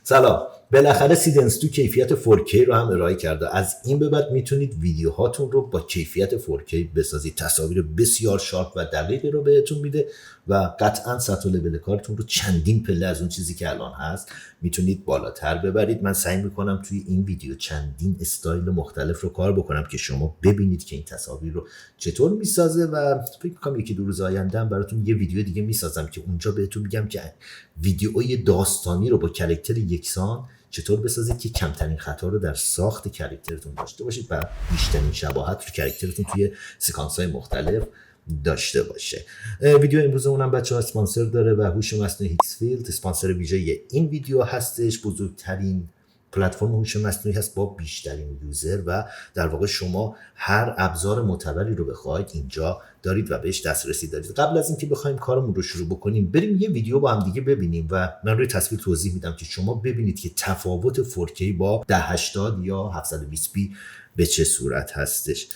سلام. بالاخره سیدنس تو کیفیت 4K رو هم ارائه کرده. از این به بعد میتونید ویدیوهاتون رو با کیفیت 4K بسازید. تصاویر بسیار شارپ و دقیقی رو بهتون میده و قطعا سطح و لول کارتون رو چندین پله از اون چیزی که الان هست میتونید بالاتر ببرید. من سعی میکنم توی این ویدیو چندین استایل مختلف رو کار بکنم که شما ببینید که این تصاویر رو چطور میسازه و فکر میکنم یکی دو روز آینده هم براتون یه ویدیو دیگه میسازم که اونجا بهتون میگم که ویدیوی داستانی رو با کاراکتر یکسان چطور بسازید که کمترین خطا رو در ساخت کاراکترتون داشته باشید و بیشترین شباهت رو کاراکترتون توی سکانس‌های مختلف داشته باشه. ویدیو امروزمون هم بچه‌ها اسپانسر داره و هوش مصنوعی هیکسفیلد اسپانسر ویژه این ویدیو هستش. بزرگترین پلتفرم هوش مصنوعی هست با بیشترین یوزر و در واقع شما هر ابزار معتبری رو بخواید اینجا دارید و بهش دسترسی دارید. قبل از اینکه بخوایم کارمون رو شروع بکنیم بریم یه ویدیو با هم دیگه ببینیم و من روی تصویر توضیح میدم که شما ببینید که تفاوت 4K با 1080 یا 720p به چه صورت هستش.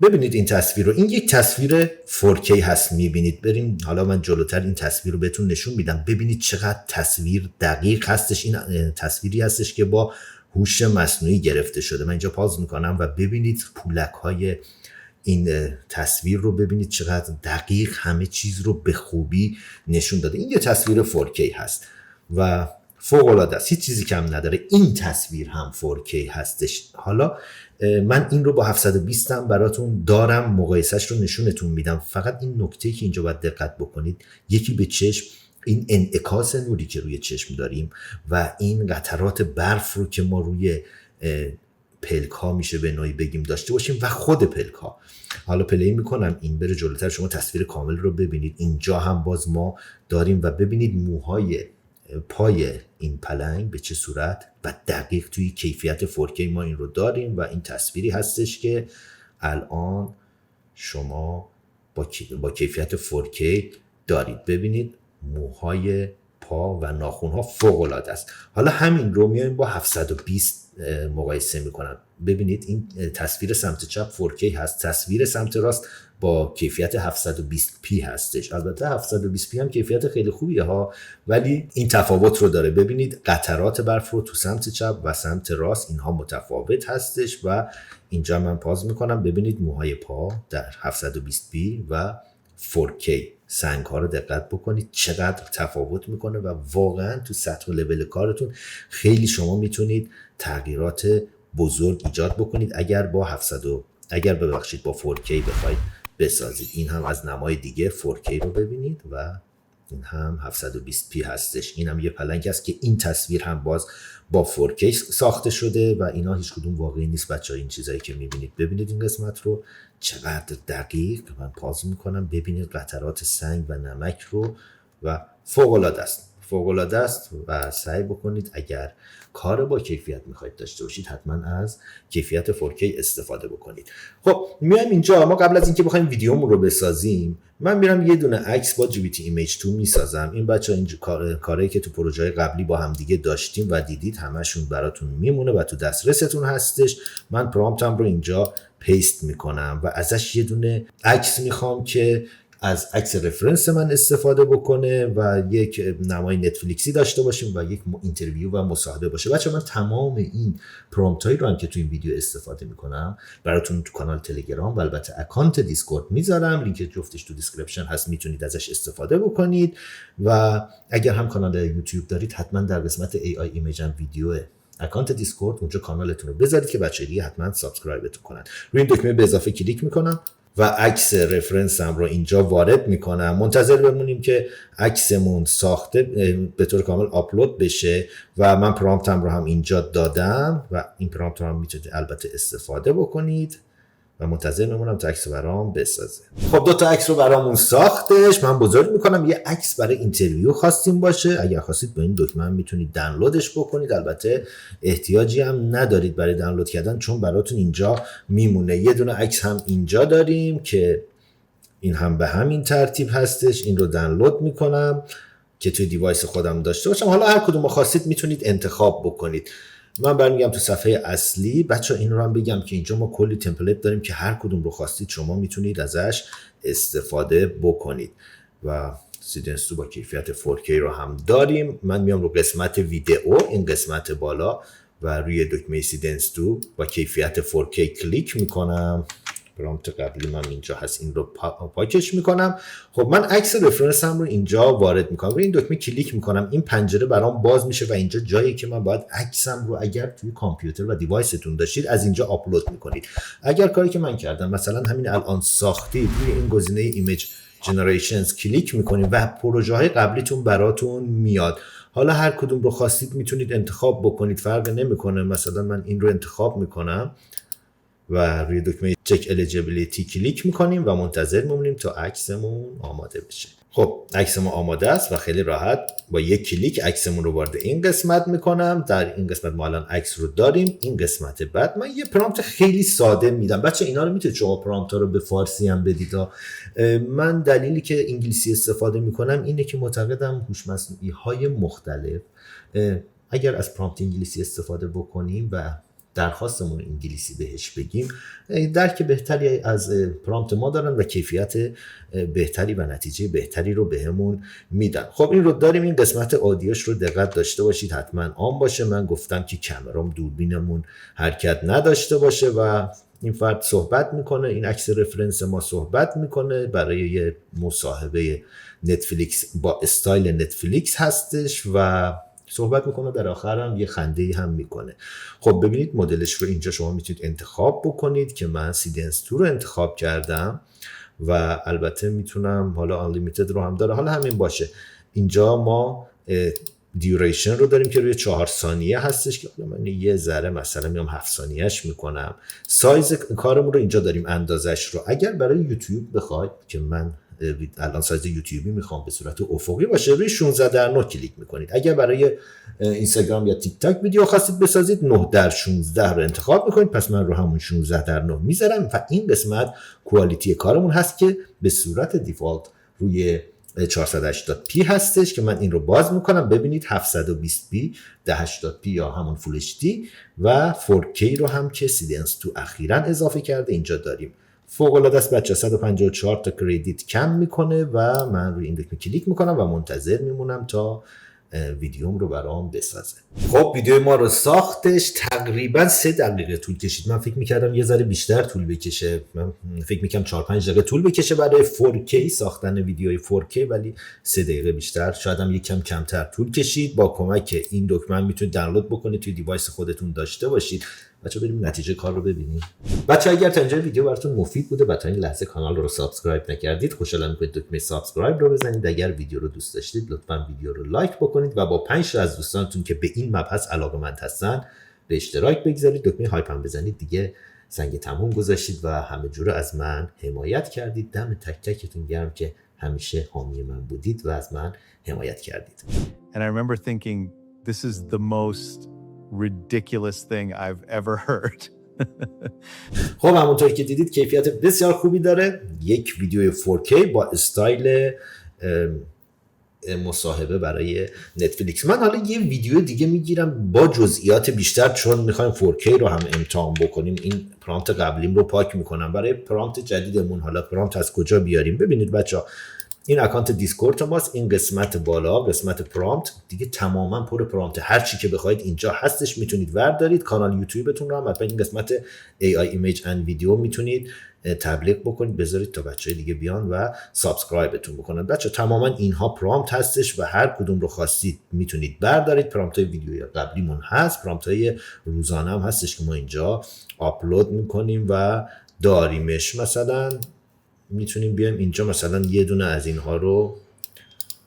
ببینید این تصویر رو. این یک تصویر 4K هست میبینید. بریم حالا من جلوتر این تصویر رو بهتون نشون میدم. ببینید چقدر تصویر دقیق هستش. این تصویری هستش که با هوش مصنوعی گرفته شده. من اینجا پاز میکنم و ببینید پولک های این تصویر رو ببینید چقدر دقیق همه چیز رو به خوبی نشون داده. این یه تصویر 4K هست و فوق العاده است. هیچ چیزی کم نداره. این تصویر هم 4K هستش. حالا من این رو با 720 هم براتون دارم مقایسهش رو نشونتون میدم. فقط این نکته که اینجا باید دقت بکنید، یکی به چشم این انعکاس نوری که روی چشم داریم و این قطرات برف رو که ما روی پلک ها میشه به نوعی بگیم داشته باشیم و خود پلک ها. حالا پلی میکنم این بره جلوتر شما تصویر کامل رو ببینید. اینجا هم باز ما داریم و ببینید موهای پای این پلنگ به چه صورت و دقیق توی کیفیت 4K ما این رو داریم و این تصویری هستش که الان شما با کیفیت 4K دارید. ببینید موهای پا و ناخن‌ها فوق العاده است. حالا همین رو میایم با 720 مقایسه میکنم. ببینید این تصویر سمت چپ 4K هست، تصویر سمت راست با کیفیت 720p هستش. البته 720p هم کیفیت خیلی خوبیه ها، ولی این تفاوت رو داره. ببینید قطرات برف رو تو سمت چپ و سمت راست اینها متفاوت هستش و اینجا من پاز میکنم. ببینید موهای پا در 720p و 4K سنگ ها رو دقت بکنید چقدر تفاوت میکنه و واقعا تو سطح و لول کارتون خیلی شما میتونید تغییرات بزرگ ایجاد بکنید اگر با 4K بخواید بسازید. این هم از نمای دیگه 4K رو ببینید و این هم 720p هستش. این هم یه پلنگ هست که این تصویر هم باز با 4K ساخته شده و اینا هیچ کدوم واقعی نیست بچه‌ها. این چیزایی که میبینید ببینید این قسمت رو چقدر دقیق. من پاز میکنم ببینید قطرات سنگ و نمک رو و فوق العاده است و سعی بکنید اگر کار با کیفیت میخواید داشته باشید حتما از کیفیت 4K استفاده بکنید. خب میایم اینجا. ما قبل از اینکه بخوایم ویدیومون رو بسازیم من میرم یه دونه عکس با GBT Image 2 میسازم. این بچه‌ها اینجا کارهایی که تو پروژه‌های قبلی با هم دیگه داشتیم و دیدید همشون براتون میمونه و تو دسترستون هستش. من پرامپتم رو اینجا پیست میکنم و ازش یه دونه عکس میخوام که از عکس رفرنس من استفاده بکنه و یک نمای نتفلیکسی داشته باشیم و یک اینترویو و مصاحبه باشه. بچه‌ها من تمام این پرومپتایی رو هم که تو این ویدیو استفاده میکنم براتون تو کانال تلگرام و البته اکانت دیسکورد میذارم. لینک جفتش تو دیسکریپشن هست، میتونید ازش استفاده بکنید و اگر هم کانال یوتیوب دارید حتما در قسمت AI ایمیج اند ویدیو اکانت دیسکورد اونجا کانالتون رو بذارید که بچه‌ها دیگه حتما سابسکرایبتون کنن. روی این دکمه به اضافه کلیک میکنم و عکس رفرنسم رو اینجا وارد میکنم. منتظر بمونیم که عکسمون ساخته به طور کامل آپلود بشه و من پرامپتم رو هم اینجا دادم و این پرامپت رو هم میتونید البته استفاده بکنید و منتظر میمونم تا عکس برام بسازه. خب 2 تا عکس رو برامون ساختش. من بزرگ میکنم. یه عکس برای اینترویو خواستیم باشه. اگر خواستید با این دکمه میتونید دانلودش بکنید. البته احتیاجی هم ندارید برای دانلود کردن چون براتون اینجا میمونه. یه دونه عکس هم اینجا داریم که این هم به همین ترتیب هستش. این رو دانلود میکنم که توی دیوایس خودم داشته باشم. حالا هر کدوم خواستید میتونید انتخاب بکنید. من برمیگم تو صفحه اصلی. بچه این رو هم بگم که اینجا ما کلی تمپلیت داریم که هر کدوم رو خواستید شما میتونید ازش استفاده بکنید و سیدنس 2 با کیفیت 4K رو هم داریم. من میام رو قسمت ویدئو، این قسمت بالا، و روی دکمه سیدنس 2 با کیفیت 4K کلیک میکنم. پرامپت قبلی من اینجا هست، این رو پاکش میکنم. خب من عکس رفرنسم رو اینجا وارد میکنم، روی این دکمه کلیک میکنم، این پنجره برام باز میشه و اینجا جایی که من باید عکسم رو اگر توی کامپیوتر و دیوایستون داشتید از اینجا آپلود میکنید. اگر کاری که من کردم مثلا همین الان ساختید، روی این گزینه ایمیج جنریشنز کلیک میکنید و پروژه های قبلیتون براتون میاد. حالا هر کدوم رو خواستید میتونید انتخاب بکنید، فرق نمیکنه. مثلا من این رو انتخاب میکنم و روی دکمه چک الیجیبیلیتی کلیک میکنیم و منتظر میمونیم تا عکسمون آماده بشه. خب عکسمون آماده است و خیلی راحت با یک کلیک عکسمون رو وارد این قسمت میکنم. در این قسمت ما الان عکس رو داریم. این قسمت بعد من یه پرامپت خیلی ساده میدم. بچه اینا رو میتونید شما پرامپت رو به فارسی هم بدید. من دلیلی که انگلیسی استفاده میکنم اینه که معتقدم هوش مصنوعی های مختلف اگر از پرامپت انگلیسی استفاده بکنیم و درخواستمون انگلیسی بهش بگیم، درک بهتری از پرامپت ما دارن و کیفیت بهتری و نتیجه بهتری رو بهمون میدن. خب این رو داریم. این قسمت آدیوش رو دقت داشته باشید، حتما آن باشه. من گفتم که کامرام دوربینمون حرکت نداشته باشه و این فرد صحبت میکنه، این عکس رفرنس ما صحبت میکنه برای یه مصاحبه نتفلیکس با استایل نتفلیکس هستش و صحبت میکنه، در آخر هم یه خنده هم میکنه. خب ببینید مدلش رو اینجا شما میتونید انتخاب بکنید که من سیدنس 2 رو انتخاب کردم و البته میتونم حالا unlimited رو هم داره، حالا همین باشه. اینجا ما دیوریشن رو داریم که روی 4 ثانیه هستش که من یه ذره مثلا میام 7 ثانیهش میکنم. سایز کارمون رو اینجا داریم، اندازش رو. اگر برای یوتیوب بخواید که من الان سایز یوتیوبی میخوام به صورت افقی باشه، روی 16:9 کلیک میکنید. اگر برای اینستاگرام یا تیک تاک ویدیو خواستید بسازید 9:16 رو انتخاب میکنید. پس من رو همون 16:9 میذارم و این قسمت کوالیتی کارمون هست که به صورت دیفالت روی 480p هستش که من این رو باز میکنم. ببینید 720p 1080p یا همون فول اچ دی و 4K رو هم که سیدنس 2 اخیراً اضافه کرده اینجا داریم. فوق العاده است بچه. 154 تا کردیت کم میکنه و من روی این دکمه کلیک میکنم و منتظر میمونم تا ویدیوم رو برام بسازه. خب ویدیو ما رو ساختش تقریبا 3 دقیقه طول کشید. من فکر میکردم یه ذره بیشتر طول بکشه، من فکر میکردم 4-5 دقیقه طول بکشه برای 4K ساختن ویدیوی 4K، ولی 3 دقیقه بیشتر، شاید هم یکم کمتر طول کشید. با کمک این دکمه میتونید دانلود بکنید توی دیوایس خودتون داشته باشید. بچه بریم نتیجه کار رو ببینیم. بچه اگر تا اینجا ویدیو براتون مفید بوده و تا این لحظه کانال رو سابسکرایب نکردید، خوشحالم می‌کنید دکمه سابسکرایب رو بزنید. اگر ویدیو رو دوست داشتید لطفاً ویدیو رو لایک بکنید و با 5 تا از دوستانتون که به این مبحث علاقه‌مند هستن به اشتراک بگذارید. دکمه هایپ هم بزنید. دیگه سنگ تموم گذاشتید و همه جوره از من حمایت کردید. دم تک تکتون گرم که همیشه حامی من بودید و از من حمایت کردید. And I remember thinking this is the most ridiculous thing I've ever heard. خب همونطور که دیدید کیفیت بسیار خوبی داره. یک ویدیو 4K با استایل مصاحبه برای نتفلیکس. من حالا یه ویدیو دیگه میگیرم با جزئیات بیشتر، چون میخوایم 4K رو هم امتحان بکنیم. این پرامپت قبلیم رو پاک میکنم برای پرامپت جدیدمون. حالا پرامپت از کجا بیاریم؟ ببینید بچه‌ها، این اکانت دیسکورد ماست. این قسمت بالا قسمت پرامپت دیگه تماما پر پرامپت، هر چی که بخواید اینجا هستش، میتونید وردارید. کانال یوتیوبتون رو هم حتما این قسمت AI Image and Video میتونید تبلیغ بکنید، بذارید تا بچهای دیگه بیان و سابسکرایبتون بکنن. بچه تماما اینها پرامپت هستش و هر کدوم رو خواستید میتونید بردارید. پرامپت های ویدیوی قبلیمون هست، پرامپت های روزانه هم هستش که ما اینجا آپلود میکنیم و داریمش. مثلا میتونیم بیایم اینجا مثلا یه دونه از اینها رو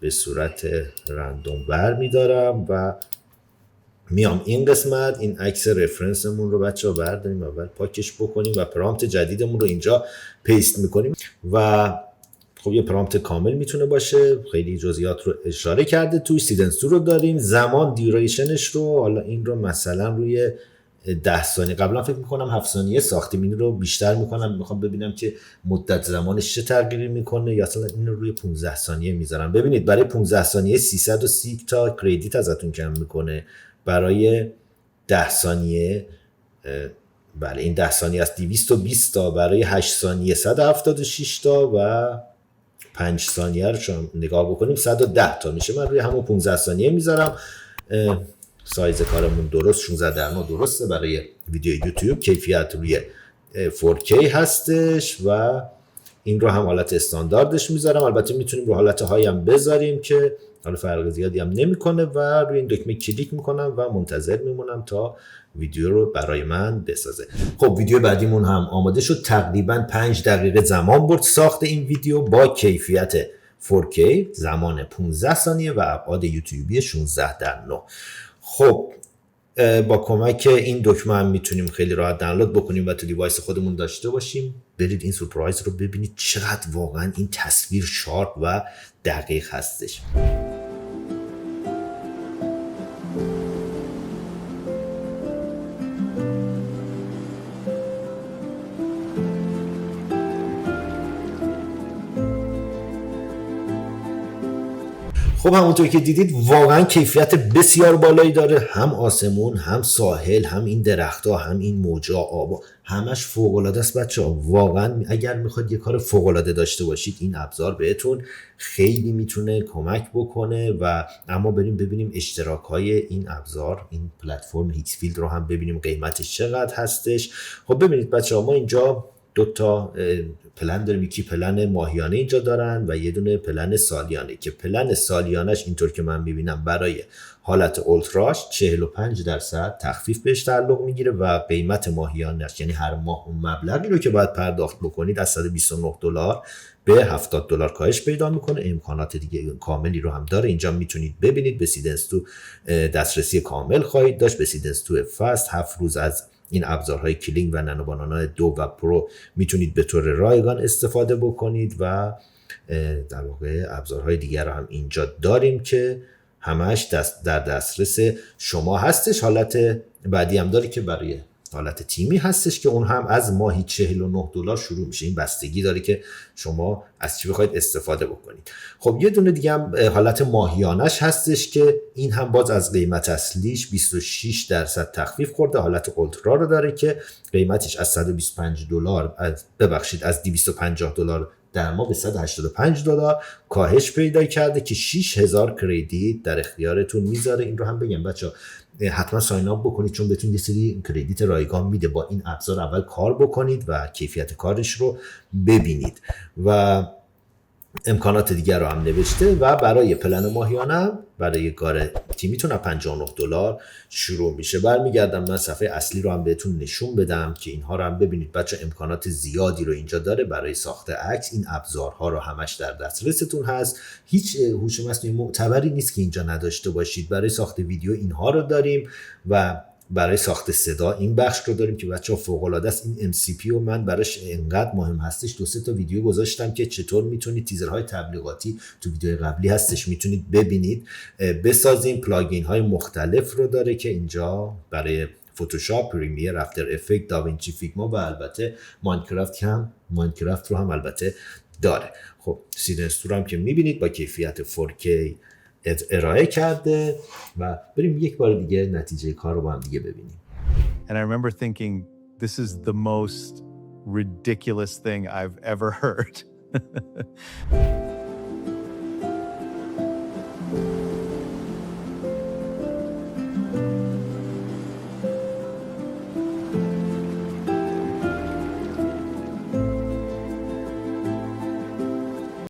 به صورت رندوم برمیدارم و میام این قسمت این عکس رفرنسمون رو بچه‌ها برداریم، اول پاکش بکنیم و پرامپت جدیدمون رو اینجا پیست میکنیم و خب یه پرامپت کامل میتونه باشه. خیلی جزئیات رو اشاره کرده توی. سیدنس 2 رو داریم. زمان دیوریشنش رو حالا این رو مثلا روی 10 ثانیه، قبلا فکر میکنم 7 ثانیه ساختیم، این رو بیشتر میکنم. میخوام ببینم که مدت زمانش چه تغییری میکنه، یا اصلا این رو روی 15 ثانیه میذارم. ببینید برای 15 ثانیه 330 تا کردیت ازتون کم میکنه. برای 10 ثانیه بله این 10 ثانیه از 220 تا، برای 8 ثانیه 176 تا و 5 ثانیه رو شما نگاه بکنیم 110 تا میشه. من روی همون 15 ثانیه میذارم. سایز کارمون درست 16:9 درسته برای ویدیو یوتیوب. کیفیت روی 4K هستش و این رو هم حالت استانداردش میذارم. البته میتونیم رو حالت های هم بذاریم که حالا فرق زیادی هم نمیکنه و روی این دکمه کلیک میکنم و منتظر میمونم تا ویدیو رو برای من بسازه. خب ویدیو بعدیمون هم آماده شد. تقریبا 5 دقیقه زمان برد ساخت این ویدیو با کیفیت 4K، زمان 15 ثانیه و ابعاد یوتیوبی 16:9. خب با کمک این دکمه هم میتونیم خیلی راحت دانلود بکنیم و تو دیوایس خودمون داشته باشیم. برید این سورپرایز رو ببینید چقدر واقعا این تصویر شارپ و دقیق هستش. خب همونطور که دیدید واقعا کیفیت بسیار بالایی داره. هم آسمون، هم ساحل، هم این درخت‌ها، هم این موجا، آبا، همش فوق‌العاده است بچه‌ها. واقعا اگر میخواد یه کار فوق‌العاده داشته باشید این ابزار بهتون خیلی میتونه کمک بکنه. و اما بریم ببینیم اشتراک‌های این ابزار، این پلتفرم هیکسفیلد رو هم ببینیم قیمتش چقدر هستش. خب ببینید بچه‌ها ما اینجا 2 تا پلن داریم. یکی پلن ماهیانه اینجا دارن و یه دونه پلن سالیانه که پلن سالیانش اینطور که من میبینم برای حالت اولتراش 45% تخفیف بهش تعلق میگیره و قیمت ماهیانش یعنی هر ماه اون مبلغی رو که باید پرداخت بکنید از $129 به $70 کاهش پیدا میکنه. امکانات دیگه کاملی رو هم داره. اینجا میتونید ببینید به سیدنس تو دسترسی کامل خواهید داشت. به سیدنس تو فست 7 روز از این ابزارهای کلینگ و نانو بانانا 2 و پرو میتونید به طور رایگان استفاده بکنید و در واقع ابزارهای دیگر رو هم اینجا داریم که همش در دسترس شما هستش. حالت بعدی هم داره که برای حالت تیمی هستش که اون هم از ماهی $49 شروع میشه. این بستگی داره که شما از چی بخواید استفاده بکنید. خب یه دونه دیگه هم حالت ماهیانش هستش که این هم باز از قیمت اصلیش 26% تخفیف خورده. حالت اولترا رو داره که قیمتش از $125 از $250 در ما به $185 کاهش پیدا کرده که 6000 کردیت در اختیارتون میذاره. این رو هم بگم بچه‌ها حتما ساین اپ بکنید چون بهتون یه سری کردیت رایگان میده. با این ابزار اول کار بکنید و کیفیت کارش رو ببینید و امکانات دیگر رو هم نوشته. و برای پلن ماهیانه برای کار تیمیتون از $59 شروع میشه. برمیگردم من صفحه اصلی رو هم بهتون نشون بدم که اینها رو هم ببینید بچه. امکانات زیادی رو اینجا داره برای ساخت عکس. این ابزارها رو همش در دسترستون هست. هیچ هوش مصنوعی معتبری نیست که اینجا نداشته باشید. برای ساخت ویدیو اینها رو داریم و برای ساخت صدا این بخش رو داریم که بچه‌ها فوق‌العاده است. این MCP و من براش انقدر مهم هستش 2-3 تا ویدیو گذاشتم که چطور میتونید تیزرهای تبلیغاتی تو ویدیو قبلی هستش میتونید ببینید بسازین. پلاگین های مختلف رو داره که اینجا برای فتوشاپ، پریمیر، افتر افکت، داوینچی، فیگما و البته ماینکرافت رو هم البته داره. خب سیدنس تو رو هم که میبینید با کیفیت 4K ارائه کرده و بریم یک بار دیگه نتیجه کار رو با هم دیگه ببینیم. And I remember thinking, this is the most ridiculous thing I've ever heard.